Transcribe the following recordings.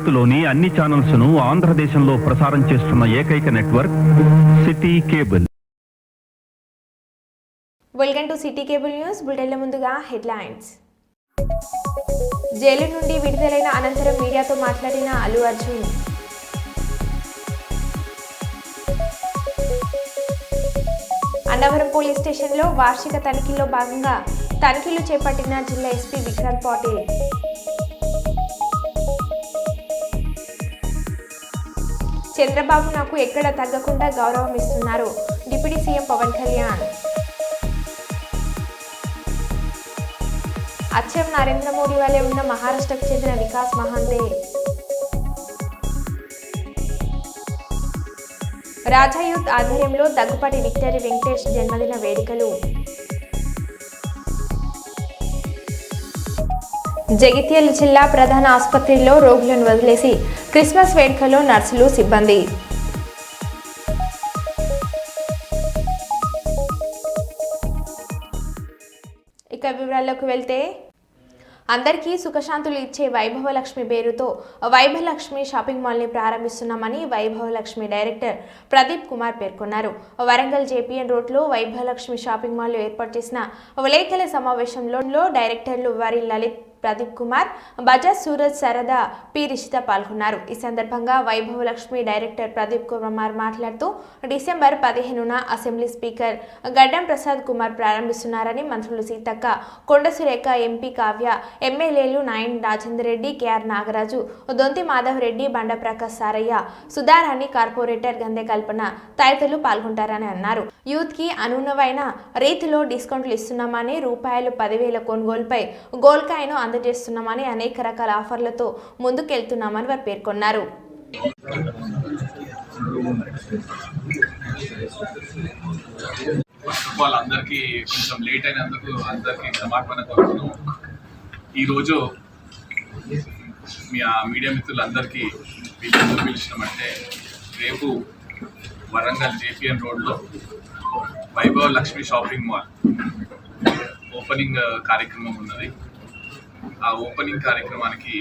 భారత్లోని అన్ని ఛానల్స్ ను ఆంధ్రదేశంలో ప్రసారం చేస్తున్న ఏకైక network city cable. Welcome to city cable news. బులెటిన్ల ముందుగా హెడ్లైన్స్. జైలు నుండి విడుదలైన అనంతరం మీడియాతో మాట్లాడిన అల్లు అర్జున్. అన్నవరం పోలీస్ స్టేషన్లో వార్షిక తనిఖీల్లో భాగంగా తనిఖీలు చేపట్టిన జిల్లా ఎస్పీ విక్రాంత్ పాటిల్. చంద్రబాబు నాకు ఎక్కడ తగ్గకుండా గౌరవం ఇస్తున్నారు డిప్యూటీ సీఎం పవన్ కళ్యాణ్. అచ్చం నరేంద్ర మోడీ వల్లే ఉన్న మహారాష్ట్రకు చెందిన వికాస్ మహాంతే. రాజా యూత్ ఆధ్వర్యంలో దగ్గుపాటి విక్టరీ వెంకటేష్ జన్మదిన వేడుకలు. జగిత్యాల జిల్లా ప్రధాన ఆసుపత్రిలో రోగులను వదిలేసి క్రిస్మస్ వేడుకలో నర్సులు, సిబ్బంది. ఇక వివరాల్లోకి వెళ్తే, అందరికీ సుఖశాంతులు ఇచ్చే వైభవలక్ష్మి పేరుతో వైభవలక్ష్మి షాపింగ్ మాల్ని ప్రారంభిస్తున్నామని వైభవలక్ష్మి డైరెక్టర్ ప్రదీప్ కుమార్ పేర్కొన్నారు. వరంగల్ జేపీఎన్ రోడ్లో వైభవలక్ష్మి షాపింగ్ మాల్లో ఏర్పాటు చేసిన విలేకరుల సమావేశంలో డైరెక్టర్లు వరి లలిత్, ప్రదీప్ కుమార్, బజాజ్, సూరజ్, సరదా, పి రిషిత పాల్గొన్నారు. ఈ సందర్భంగా వైభవలక్ష్మి డైరెక్టర్ ప్రదీప్ కుమార్ మాట్లాడుతూ డిసెంబర్ 15న అసెంబ్లీ స్పీకర్ గడ్డం ప్రసాద్ కుమార్ ప్రారంభిస్తున్నారని, మంత్రులు సీతక్క, కొండ సురేఖ, ఎంపీ కావ్య, ఎమ్మెల్యేలు నాయన్ రాజేందర్ రెడ్డి, కేఆర్ నాగరాజు, దొంతి మాధవ్ రెడ్డి, బండ ప్రకాశ్ సారయ్య, సుధారాణి, కార్పొరేటర్ గంధె కల్పన తదితరులు పాల్గొంటారని అన్నారు. యూత్ కి అనువునమైన రీతిలో డిస్కౌంట్లు ఇస్తున్నామని, రూపాయలు 10,000 కొనుగోలుపై గోల్డ్ కాయిన్ అందజేస్తున్నామని, అనేక రకాల ఆఫర్లతో ముందుకెళ్తున్నామని వారు పేర్కొన్నారు. అందరికీ కొంచెం లేట్ అయినందుకు అందరికీ క్షమాపణ కోరుతున్నాం. ఈరోజు మీ మీడియా మిత్రులందరికీ ఎందుకు పిలిచినామంటే, రేపు వరంగల్ జేపీఎన్ రోడ్లో వైభవలక్ష్మి షాపింగ్ మాల్ ఓపెనింగ్ కార్యక్రమం ఉన్నది. ఆ ఓపెనింగ్ కార్యక్రమానికి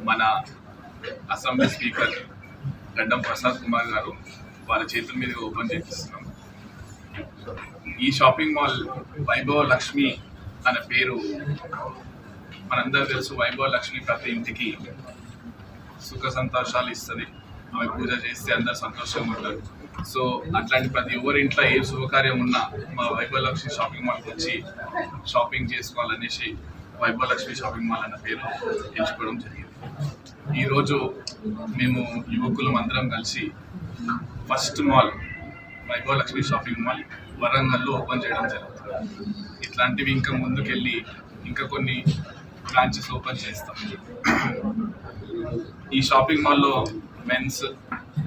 మన అసెంబ్లీ స్పీకర్ గడ్డం ప్రసాద్ కుమార్ గారు వాళ్ళ చేతుల మీద ఓపెన్ చేపిస్తున్నాం. ఈ షాపింగ్ మాల్ వైభవలక్ష్మి అనే పేరు మనందరూ తెలుసు. వైభవలక్ష్మి ప్రతి ఇంటికి సుఖ సంతోషాలు ఇస్తుంది. ఆమె పూజ చేస్తే అందరు సంతోషంగా ఉంటారు. సో అట్లాంటి ప్రతి ఎవరి ఇంట్లో ఏ శుభకార్యం ఉన్నా మా వైభవలక్ష్మి షాపింగ్ మాల్కి వచ్చి షాపింగ్ చేసుకోవాలనేసి వైభవలక్ష్మి షాపింగ్ మాల్ అన్న పేరు ఎంచుకోవడం జరిగింది. ఈరోజు మేము యువకులం అందరం కలిసి first mall Vaibhav Lakshmi shopping mall వరంగల్లో ఓపెన్ చేయడం జరుగుతుంది. ఇట్లాంటివి ఇంకా ముందుకెళ్ళి ఇంకా కొన్ని బ్రాంచెస్ ఓపెన్ చేస్తాం. ఈ షాపింగ్ మాల్లో మెన్స్,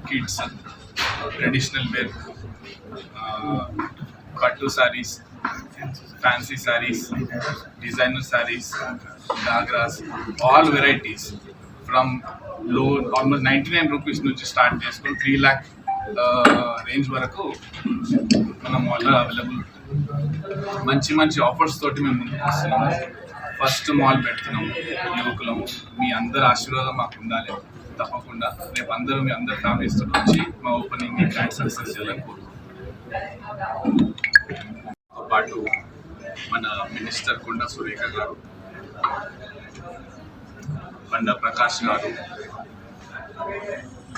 కిడ్స్, ట్రెడిషనల్ వేర్, పట్టు saris, fancy saris, designer saris, డాగ్రాస్, all varieties from low almost 99 rupees నుంచి స్టార్ట్ చేసుకొని 3 lakh రేంజ్ వరకు మన మాల్లో అవైలబుల్ ఉంటుంది. మంచి మంచి ఆఫర్స్ తోటి మేము ముందుకు వస్తున్నాము. ఫస్ట్ మాల్ పెడుతున్నాము. యువకులము మీ అందరి ఆశీర్వాదం మాకు ఉండాలి. తప్పకుండా రేపు అందరూ మీ అందరి ఫ్యామిలీస్తో వచ్చి మా ఓపెనింగ్ని గ్రాండ్ సక్సెస్ చేయాలని కోరుకుంటున్నాం. పాటు మన మినిస్టర్ కొండ సురేఖ గారు, బండ ప్రకాష్ గారు,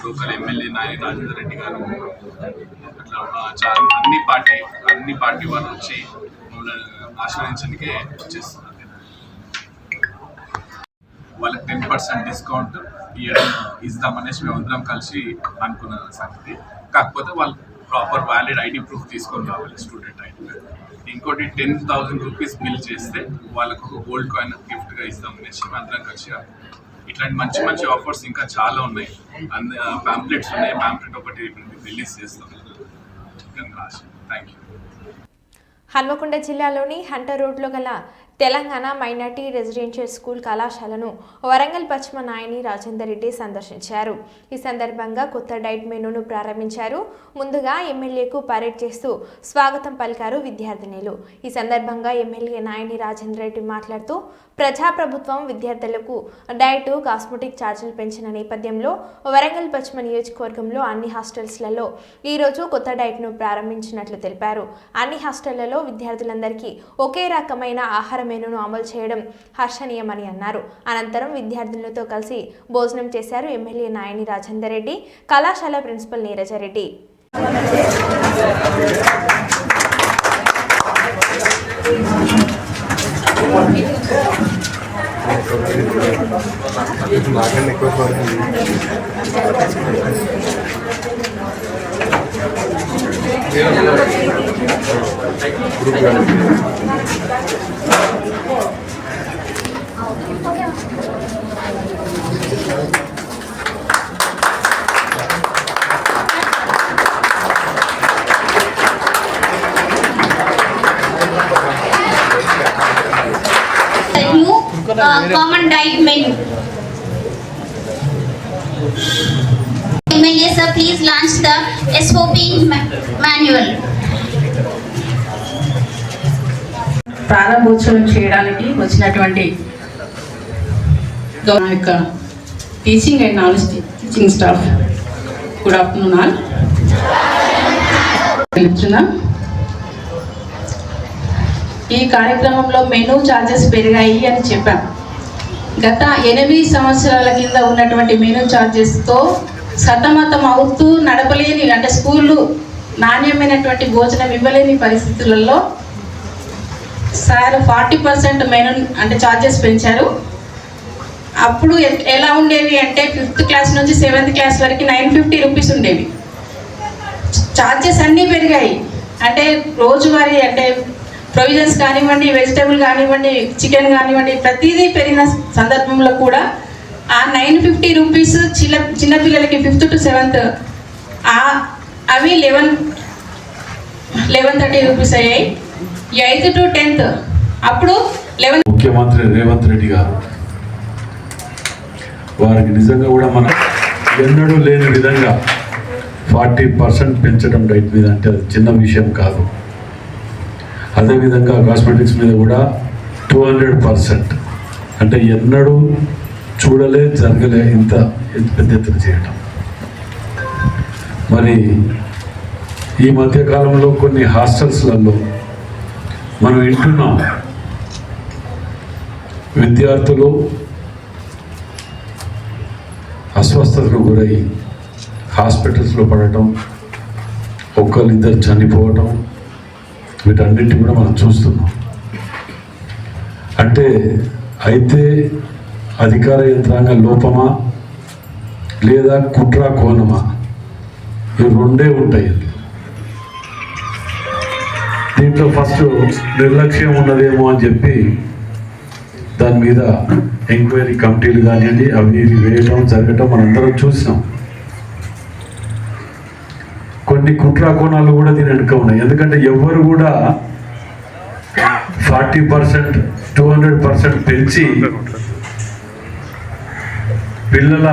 లోకల్ ఎమ్మెల్యే నాయన్ రాజేందర్ రెడ్డి గారు, అట్లా అన్ని పార్టీ వాళ్ళు వచ్చి మమ్మల్ని ఆశీర్వదించడానికే వచ్చేస్తున్నారు. వాళ్ళకి 10% డిస్కౌంట్ ఇద్దామనేసి మేము అందరం కలిసి అనుకున్న సంగతి. కాకపోతే వాళ్ళు ప్రాపర్ వ్యాలిడ్ ఐడి ప్రూఫ్ తీసుకొని రావాలి, స్టూడెంట్ ఐడి. ఇంకోటి 10,000 రూపీస్ బిల్ చేస్తే వాళ్ళకు ఒక గోల్డ్ కాయిన్ గిఫ్ట్గా ఇస్తామనేసి అందరం కలిసి. ఇట్లాంటి మంచి మంచి ఆఫర్స్ ఇంకా చాలా ఉన్నాయి. ప్యాంప్లెట్స్ ఉన్నాయి. ప్యాంప్లెట్ ఒకటి రిలీజ్ చేస్తాం. Thank you. హన్మకొండ జిల్లాలోని హంటర్ రోడ్లో గల తెలంగాణ మైనార్టీ రెసిడెన్షియల్ స్కూల్ కళాశాలను వరంగల్ పశ్చిమ నాయని రాజేందర్ రెడ్డి సందర్శించారు. ఈ సందర్భంగా కొత్త డైట్ మెనూను ప్రారంభించారు. ముందుగా ఎమ్మెల్యేకు పరేడ్ చేస్తూ స్వాగతం పలికారు విద్యార్థినులు. ఈ సందర్భంగా ఎమ్మెల్యే నాయని రాజేందర్ రెడ్డి మాట్లాడుతూ ప్రజాప్రభుత్వం విద్యార్థులకు డైట్ కాస్మెటిక్ ఛార్జీలు పెంచిన నేపథ్యంలో వరంగల్ పశ్చిమ నియోజకవర్గంలో అన్ని హాస్టల్స్లలో ఈరోజు కొత్త డైట్ను ప్రారంభించినట్లు తెలిపారు. అన్ని హాస్టళ్లలో విద్యార్థులందరికీ ఒకే రకమైన ఆహార మెనూను అమలు చేయడం హర్షణీయమని అన్నారు. అనంతరం విద్యార్థులతో కలిసి భోజనం చేశారు ఎమ్మెల్యే నాయని రాజేందర్ రెడ్డి, కళాశాల principal నీరజరెడ్డి. Common diet menu. MLA sir, please launch the SOP manual. ప్రారంభోత్సవం చేయడానికి వచ్చినటువంటి మా యొక్క teaching and non teaching staff, good afternoon all. ఈ కార్యక్రమంలో మెనూ ఛార్జెస్ పెరిగాయి అని చెప్పాం. గత 8 సంవత్సరాల కింద ఉన్నటువంటి మెనూ ఛార్జెస్తో సతమతం అవుతూ నడపలేని, అంటే స్కూళ్ళు నాణ్యమైనటువంటి భోజనం ఇవ్వలేని పరిస్థితులలో సార్ 40% మెనూ అంటే ఛార్జెస్ పెంచారు. అప్పుడు ఎలా ఉండేవి అంటే 5th క్లాస్ నుంచి 7th క్లాస్ వరకు 950 రూపీస్ ఉండేవి. ఛార్జెస్ అన్నీ పెరిగాయి. అంటే రోజువారీ అంటే ప్రొవిజన్స్ కానివ్వండి, వెజిటేబుల్ కానివ్వండి, చికెన్ కానివ్వండి, ప్రతిదీ పెరిగిన సందర్భంలో కూడా ఆ 950 రూపీస్ చిన్నపిల్లలకి 5th to 7th అవి 1130 రూపీస్ అయ్యాయి. 8th to 10th అప్పుడు 11. ముఖ్యమంత్రి రేవంత్ రెడ్డి గారు వారికి నిజంగా కూడా మనం ఎన్నడూ లేని విధంగా 40% పెంచడం డైట్ మీద అంటే అది చిన్న విషయం కాదు. అదేవిధంగా కాస్మెటిక్స్ మీద కూడా 200%, అంటే ఎన్నడూ జరగలే ఇంత పెద్ద ఎత్తున చేయటం. మరి ఈ మధ్యకాలంలో కొన్ని హాస్టల్స్లలో మనం వింటున్నాం, విద్యార్థులు అస్వస్థతకు గురై హాస్పిటల్స్లో పడటం, ఒక్కరిద్దరు చనిపోవటం, వీటన్నిటి కూడా మనం చూస్తున్నాం. అంటే అయితే అధికార యంత్రాంగ లోపమా లేదా కుట్ర కోణమా, ఇవి రెండే ఉంటాయి. దీంట్లో ఫస్ట్ నిర్లక్ష్యం ఉన్నదేమో అని చెప్పి దాని మీద ఎంక్వైరీ కమిటీలు కానివ్వండి అవి ఇవి వేయటం జరగటం మనందరం చూసినాం. కొన్ని కుట్ర కోణాలు కూడా దీని వెనుక ఉన్నాయి. ఎందుకంటే ఎవరు కూడా 40% 200% పెంచి పిల్లల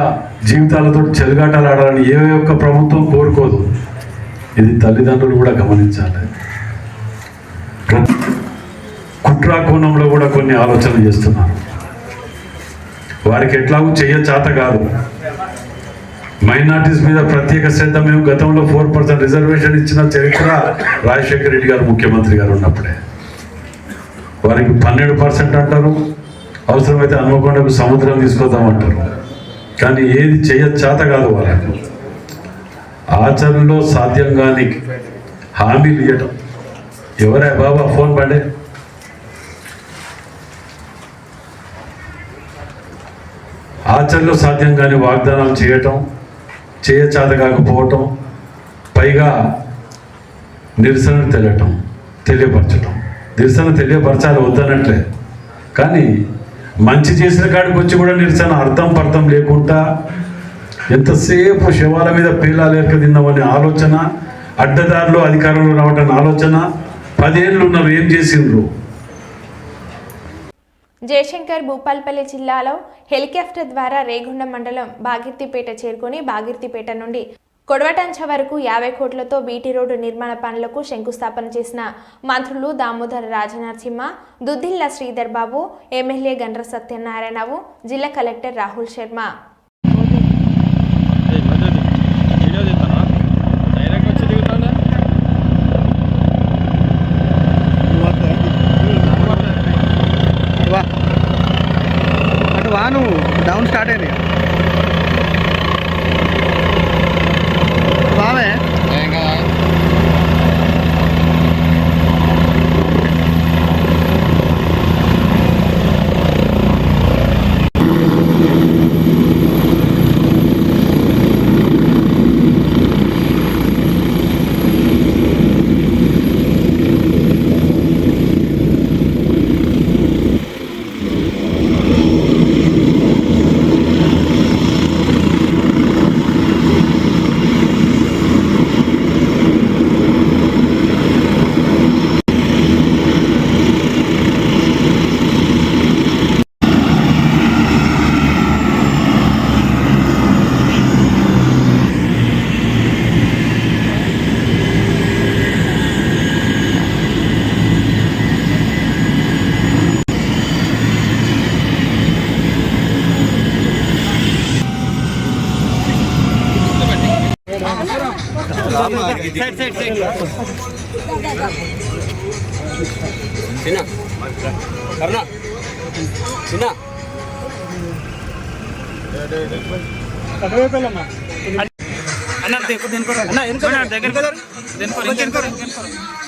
జీవితాలతో చెలగాటాలు ఆడాలని ఏ ఒక్క ప్రభుత్వం కోరుకోదు. ఇది తల్లిదండ్రులు కూడా గమనించాలి. కుట్ర కోణంలో కూడా కొన్ని ఆలోచనలు చేస్తున్నారు. వారికి ఎట్లాగూ చేత కాదు. మైనార్టీస్ మీద ప్రత్యేక శ్రద్ధ మేము గతంలో 4% రిజర్వేషన్ ఇచ్చిన చరిత్ర రాజశేఖర రెడ్డి గారు ముఖ్యమంత్రి గారు ఉన్నప్పుడే. వారికి 12% అంటారు, అవసరమైతే హన్మకొండకు సముద్రం తీసుకొద్దామంటారు. కానీ ఏది చేత కాదు. వాళ్ళకు ఆచరణలో సాధ్యం కాని హామీలు ఇవ్వటం. ఎవరే బాబా ఫోన్ పడే, ఆచరణలో సాధ్యం కాని వాగ్దానాలు చేయటం, చేత కాకపోవటం, పైగా నిరసన తెలియపరచటం. నిరసన తెలియపరచాలి వద్దనట్లే, కానీ మంచి చేసిన కాడికి వచ్చి కూడా నిరసన అర్థం లేకుండా ఎంతసేపు శవాల మీద పేలాలేక తిన్నామనే ఆలోచన, అడ్డదారిలో అధికారంలో రావటం ఆలోచన, 10 ఏళ్ళు నువ్వు ఏం చేసిండ్రు? జయశంకర్ భూపాల్పల్లి జిల్లాలో హెలికాప్టర్ ద్వారా రేగొండ మండలం బాగిర్తిపేట చేరుకుని బాగిర్తిపేట నుండి కొడవటంచ వరకు 50 కోట్లతో బీటీ రోడ్డు నిర్మాణ పనులకు శంకుస్థాపన చేసిన మంత్రులు దామోదర రాజనరసింహ, దుద్దిల్ల శ్రీధర్ బాబు, ఎమ్మెల్యే గండ్ర సత్యనారాయణరావు, జిల్లా కలెక్టర్ రాహుల్ శర్మ. నువ్వు డౌన్ స్టార్ట్ అయింది బావే.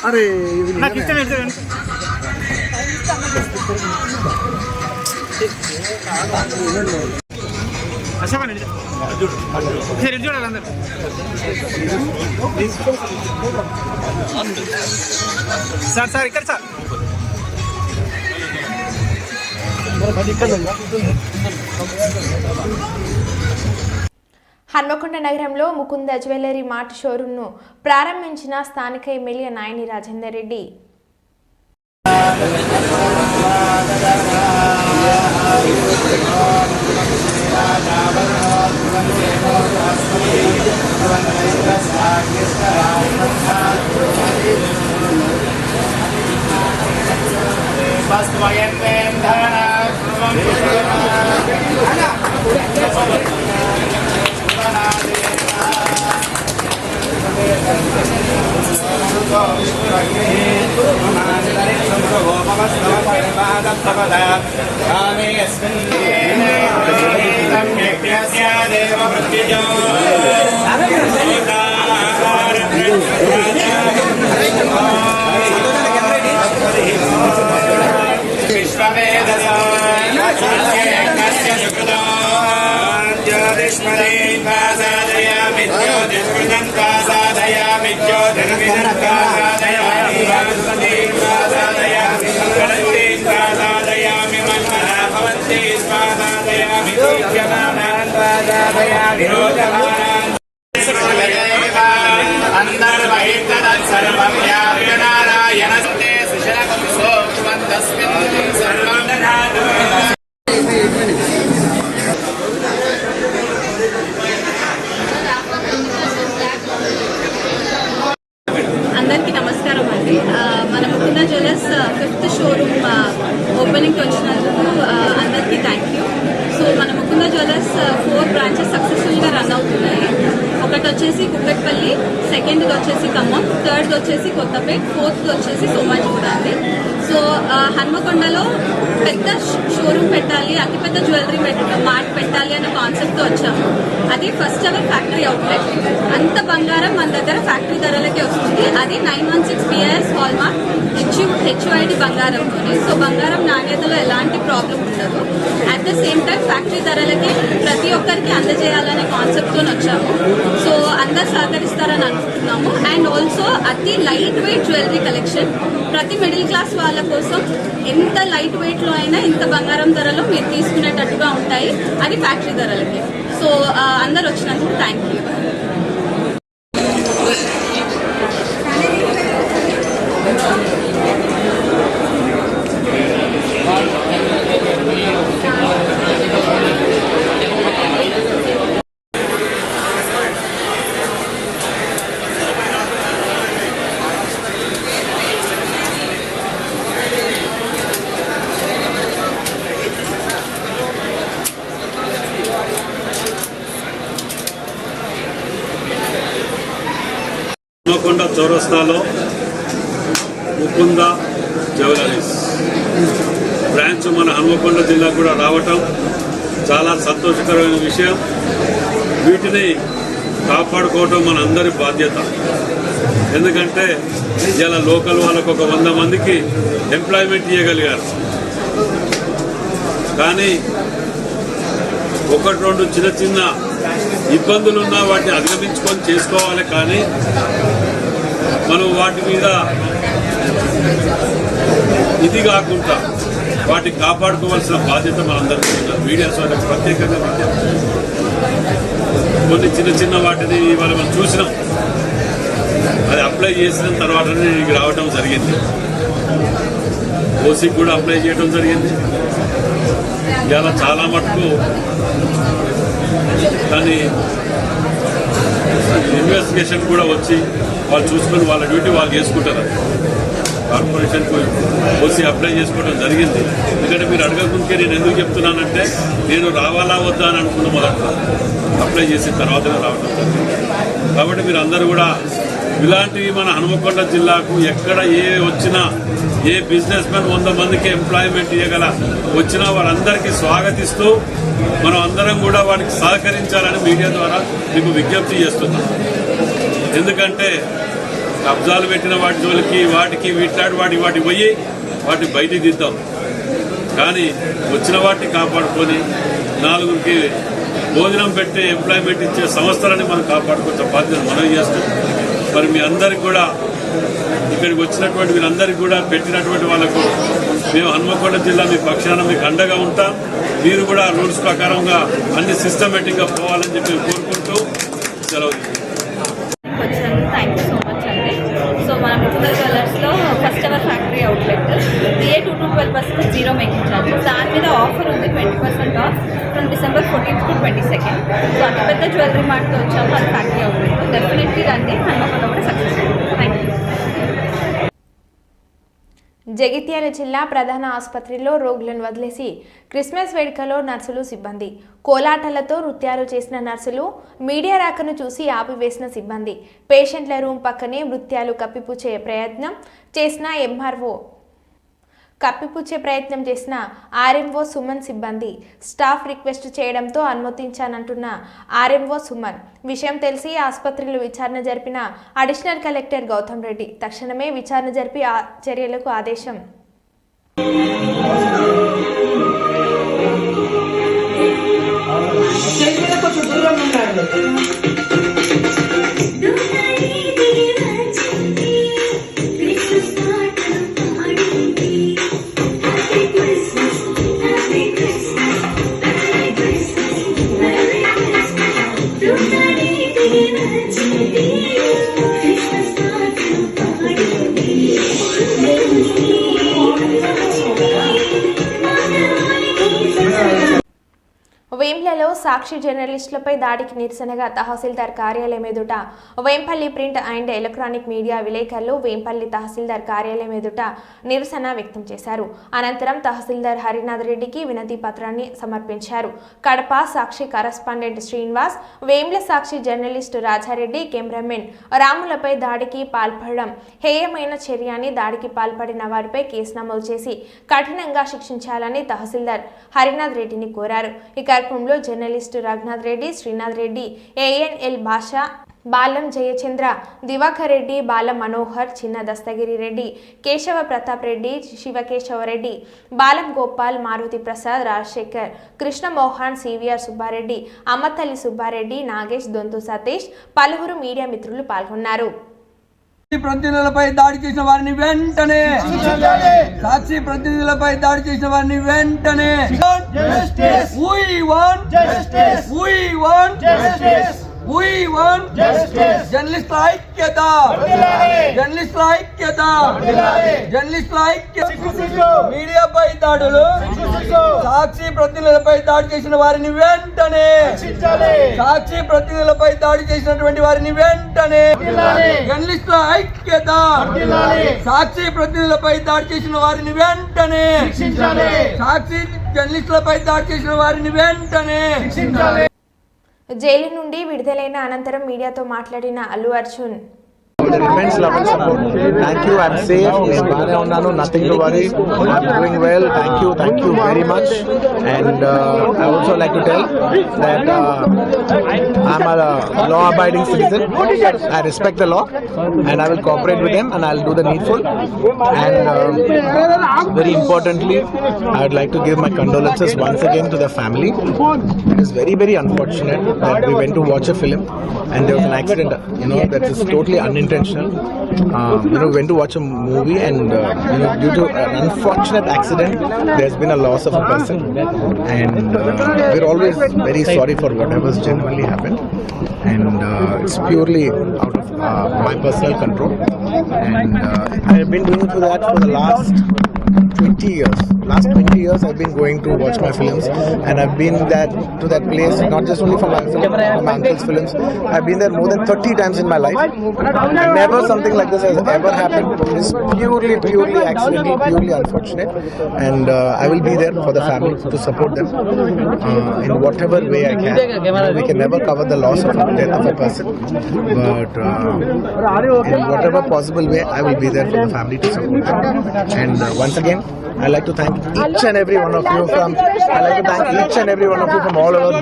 అరే సార్ సార్ ఇక్కడ సార్ హన్మకొండ నగరంలో ముకుంద జ్యువెలరీ మార్ట్ షోరూంను ప్రారంభించిన స్థానిక ఎమ్మెల్యే నాయని రాజేందర్ రెడ్డి. అందరికీ నమస్కారం అండి. మన Mukunda jewellers 5th showroom opening వచ్చినందుకు అందరికీ థ్యాంక్ యూ. సో మన ముకుంద జ్యువెలర్స్ 4 బ్రాంచెస్ సక్సెస్ఫుల్గా రన్ అవుతున్నాయి. ఒకటి వచ్చేసి కుక్కట్పల్లి, సెకండ్ది వచ్చేసి ఖమ్మం, థర్డ్ది వచ్చేసి కొత్తపేట్, ఫోర్త్ది వచ్చేసి సోమాజిగూడ అండి. సో హన్మకొండలో పెద్ద షోరూమ్ పెట్టాలి, అతిపెద్ద జ్యువెలరీ మార్ట్ పెట్టాలి అనే కాన్సెప్ట్తో వచ్చాము. అది ఫస్ట్ ఎవర్ ఫ్యాక్టరీ అవుట్లెట్. అంత బంగారం మన దగ్గర ఫ్యాక్టరీ ధరలకే వస్తుంది. అది 916 BIS హాల్ మార్క్ HUID బంగారంతోనే. సో బంగారం నాణ్యతలో ఎలాంటి ప్రాబ్లం ఉండదు. At the same time factory ధరలకి ప్రతి ఒక్కరికి అందజేయాలనే కాన్సెప్ట్తో వచ్చాము. సో అందరు సహకరిస్తారని అనుకుంటున్నాము. అండ్ ఆల్సో అతి లైట్ వెయిట్ జ్యువెలరీ కలెక్షన్ ప్రతి మిడిల్ క్లాస్ వాళ్ళ కోసం ఎంత లైట్ వెయిట్లో అయినా ఇంత బంగారం ధరలో మీరు తీసుకునేటట్టుగా ఉంటాయి. అది ఫ్యాక్టరీ ధరలకి. సో అందరు వచ్చినందుకు థ్యాంక్ యూ. చౌరస్తాలో ముకుంద జ్యువెలరీస్ బ్రాంచ్ మన హన్మకొండ జిల్లా కూడా రావటం చాలా సంతోషకరమైన విషయం. వీటిని కాపాడుకోవటం మన అందరి బాధ్యత. ఎందుకంటే ఇలా లోకల్ వాళ్ళకు ఒక 100 మందికి ఎంప్లాయ్మెంట్ ఇవ్వగలిగారు. కానీ 1-2 చిన్న చిన్న ఇబ్బందులున్నా వాటిని అధిగమించుకొని చేసుకోవాలి. కానీ మనం వాటి మీద ఇది కాకుండా వాటిని కాపాడుకోవాల్సిన బాధ్యత మనందరికీ ఉంది. మీడియా సోదరులకు ప్రత్యేకంగా కొన్ని చిన్న వాటిని ఇవాళ మనం చూసినాం. అది అప్లై చేసిన తర్వాతనే నీకు రావడం జరిగింది. ఓసీకి కూడా అప్లై చేయడం జరిగింది. ఇలా చాలా మటుకు దాన్ని ఇన్వెస్టిగేషన్ కూడా వచ్చి వాళ్ళు చూసుకొని వాళ్ళ డ్యూటీ వాళ్ళు చేసుకుంటారు. కార్పొరేషన్కు ఓసీ అప్లై చేసుకోవడం జరిగింది. ఎందుకంటే మీరు అడగకుంటే నేను ఎందుకు చెప్తున్నానంటే నేను రావాలా వద్దా అని అనుకున్న మొదట్లో అప్లై చేసిన తర్వాతనే రావడం జరిగింది. కాబట్టి మీరు అందరూ కూడా ఇలాంటివి మన హనుమకొండ జిల్లాకు ఎక్కడ వచ్చినా ఏ బిజినెస్ మ్యాన్ 100 మందికి ఎంప్లాయ్మెంట్ ఇవ్వగల వచ్చినా వాళ్ళందరికీ స్వాగతిస్తూ మనం అందరం కూడా వాటికి సహకరించాలని మీడియా ద్వారా మీకు విజ్ఞప్తి చేస్తున్నాం. ఎందుకంటే కబ్జాలు పెట్టిన వాటి జోలికి వాటికి వాటి పోయి వాటిని బయటికి దిద్దాం. కానీ వచ్చిన వాటిని కాపాడుకొని 4గురికి భోజనం పెట్టే ఎంప్లాయ్మెంట్ ఇచ్చే సంస్థలని మనం కాపాడుకోవచ్చు బాధ్యత మనం చేస్తాం. మరి మీ అందరికి కూడా ఇక్కడికి వచ్చినటువంటి వీరందరికీ కూడా పెట్టినటువంటి వాళ్ళకు మేము హన్మకొండ జిల్లా మీ పక్షాన మీకు అండగా ఉంటాం. మీరు కూడా రూల్స్ ప్రకారంగా అన్ని సిస్టమేటిక్గా పోవాలని చెప్పి కోరుకుంటూ సెలవు. థ్యాంక్ యూ సో మచ్ అండి. సో మన ముకుంద జ్యువెలర్స్లో first our factory outlet DA 2-12% zero making charges. దాని మీద ఆఫర్ ఉంది 20% off from December 14th to 22nd. So అంత పెద్ద జ్యువెలరీ మార్ట్తో వచ్చాము. అది ఫ్యాక్టరీ అవుట్లెట్. డెఫినెట్లీ రండి. హన్మకొండ కూడా సక్సెస్. Thank you. జగిత్యాల జిల్లా ప్రధాన ఆసుపత్రిలో రోగులను వదిలేసి క్రిస్మస్ వేడుకలో నర్సులు సిబ్బంది కోలాటాలతో నృత్యాలు చేసిన నర్సులు మీడియా రాకను చూసి ఆపివేసిన సిబ్బంది పేషెంట్ల రూమ్ పక్కనే నృత్యాలు కప్పిపుచ్చే ప్రయత్నం చేసిన ఆర్ఎంఓ సుమన్ సిబ్బంది స్టాఫ్ రిక్వెస్ట్ చేయడంతో అనుమతించానంటున్న ఆర్ఎంఓ సుమన్ విషయం తెలిసి ఆసుపత్రిలో విచారణ జరిపిన అడిషనల్ కలెక్టర్ గౌతమ్ రెడ్డి తక్షణమే విచారణ జరిపి చర్యలకు ఆదేశం. వేంపల్లిలో సాక్షి జర్నలిస్టులపై దాడికి నిరసనగా తహసీల్దార్ కార్యాలయం ఎదుట Vempalli print and electronic media విలేకరులు వేంపల్లి తహసీల్దార్ కార్యాలయం ఎదుట నిరసన వ్యక్తం చేశారు. అనంతరం తహసీల్దార్ హరినాథ్ రెడ్డికి వినతి పత్రాన్ని సమర్పించారు. కడప సాక్షి కరస్పాండెంట్ శ్రీనివాస్, వేంల సాక్షి జర్నలిస్టు రాజారెడ్డి, కెమెరామెన్ రాములపై దాడికి పాల్పడడం హేయమైన చర్య అని దాడికి పాల్పడిన వారిపై కేసు నమోదు చేసి కఠినంగా శిక్షించాలని తహసీల్దార్ హరినాథ్ రెడ్డిని కోరారు. ఈ కార్యక్రమంలో జర్నలిస్టు రఘునాథ్ రెడ్డి, శ్రీనాథ్ రెడ్డి, ANL భాషా, బాలం జయచంద్ర, దివాకర్ రెడ్డి, బాలం మనోహర్, చిన్న దస్తగిరి రెడ్డి, కేశవ ప్రతాప్ రెడ్డి, శివకేశవరెడ్డి, బాలం గోపాల్, మారుతి ప్రసాద్, రాజశేఖర్, కృష్ణమోహన్, సివిఆర్ సుబ్బారెడ్డి, అమ్మతల్లి సుబ్బారెడ్డి, నాగేష్, దొంతు సతీష్, పలువురు మీడియా మిత్రులు పాల్గొన్నారు. ప్రతినిధులపై దాడి చేసిన వారిని వెంటనే సాక్షి ప్రతినిధులపై దాడి చేసిన వారిని వెంటనే జర్నలిస్టుల ఐక్యత, జర్నలిస్టుల ఐక్యత, జర్నలిస్టుల ఐక్యత. మీడియాపై దాడులు, సాక్షి ప్రతినిధులపై దాడి చేసిన వారిని వెంటనే, సాక్షి ప్రతినిధులపై దాడి చేసినటువంటి వారిని వెంటనే, జర్నలిస్టుల ఐక్యత, సాక్షి ప్రతినిధులపై దాడి చేసిన వారిని వెంటనే, సాక్షి జర్నలిస్టులపై దాడి చేసిన వారిని వెంటనే. జైలు నుండి విడుదలైన అనంతరం మీడియాతో మాట్లాడిన Allu Arjun immense love and support. Thank you. I'm safe. నేను బాగానే ఉన్నాను. Nothing to worry. I'm doing well. Thank you very much. And I also like to tell that I'm a law-abiding citizen. I respect the law, and I will cooperate with them, and I'll do the needful. And very importantly, I would like to give my condolences once again to the family. It is very, very unfortunate that we went to watch a film and there was an accident. That is totally unintentional. We went to watch a movie and due to an unfortunate accident, there's been a loss of a person. And we're always very sorry for whatever's genuinely happened. And it's purely out of my personal control. And I've been doing that for the last 20 years. Last 20 years I've been going to watch my films, and I've been to that place not just only for my uncle's films. I've been there more than 30 times in my life. Never something like this has ever happened. It's purely accidental, purely unfortunate, and I will be there for the family to support them in whatever way I can. We can never cover the loss of the death of a person, but in whatever possible way I will be there for the family to support them. And once again, I like to thank each and every one of you from all over.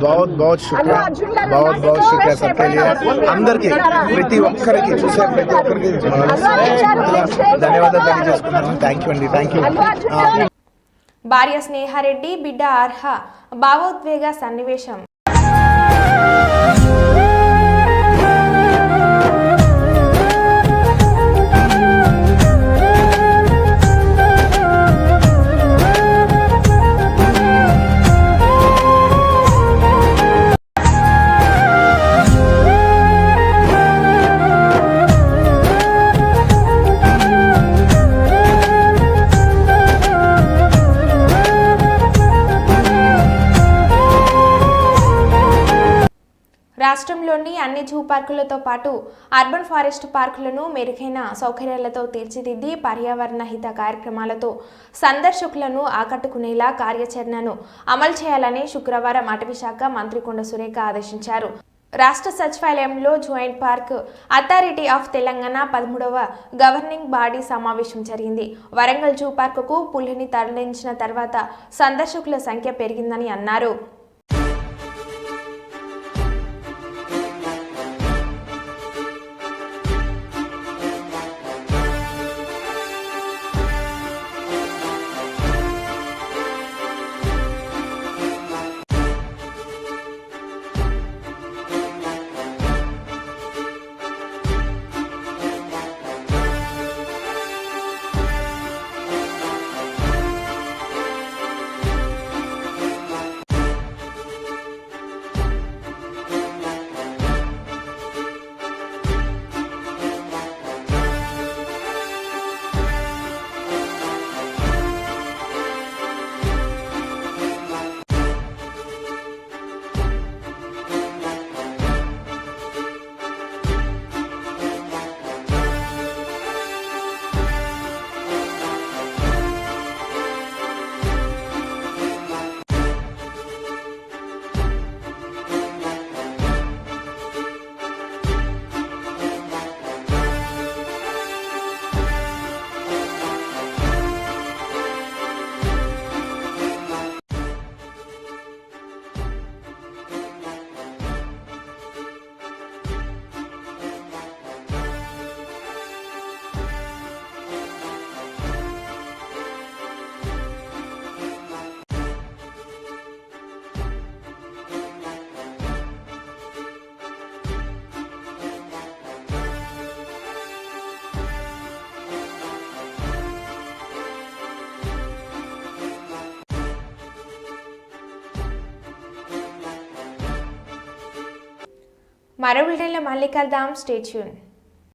बहुत शुक्रिया सबके लिए అందరికీ ప్రతి ఒక్కరికి చూసే ప్రతి ఒక్కరికి ధన్యవాదాలు తెలియజేసుకుంటున్నాను. థ్యాంక్ యూ అండి. Thank you. భార్య స్నేహారెడ్డి బిడ్డ అర్హ భావోద్వేగ సన్నివేశం. రాష్ట్రంలోని అన్ని జూ పార్కులతో పాటు అర్బన్ ఫారెస్ట్ పార్కులను మెరుగైన సౌకర్యాలతో తీర్చిదిద్ది పర్యావరణ హిత కార్యక్రమాలతో సందర్శకులను ఆకట్టుకునేలా కార్యాచరణను అమలు చేయాలని శుక్రవారం అటవీశాఖ మంత్రి కొండ సురేఖ ఆదేశించారు. రాష్ట్ర సచివాలయంలో joint park authority of Telangana 13వ గవర్నింగ్ బాడీ సమావేశం జరిగింది. వరంగల్ జూ పార్కుకు పులిని తరలించిన తర్వాత సందర్శకుల సంఖ్య పెరిగిందని అన్నారు. మరో బులెటిన్లో మళ్ళీ కలుద్దాం. Stay tune.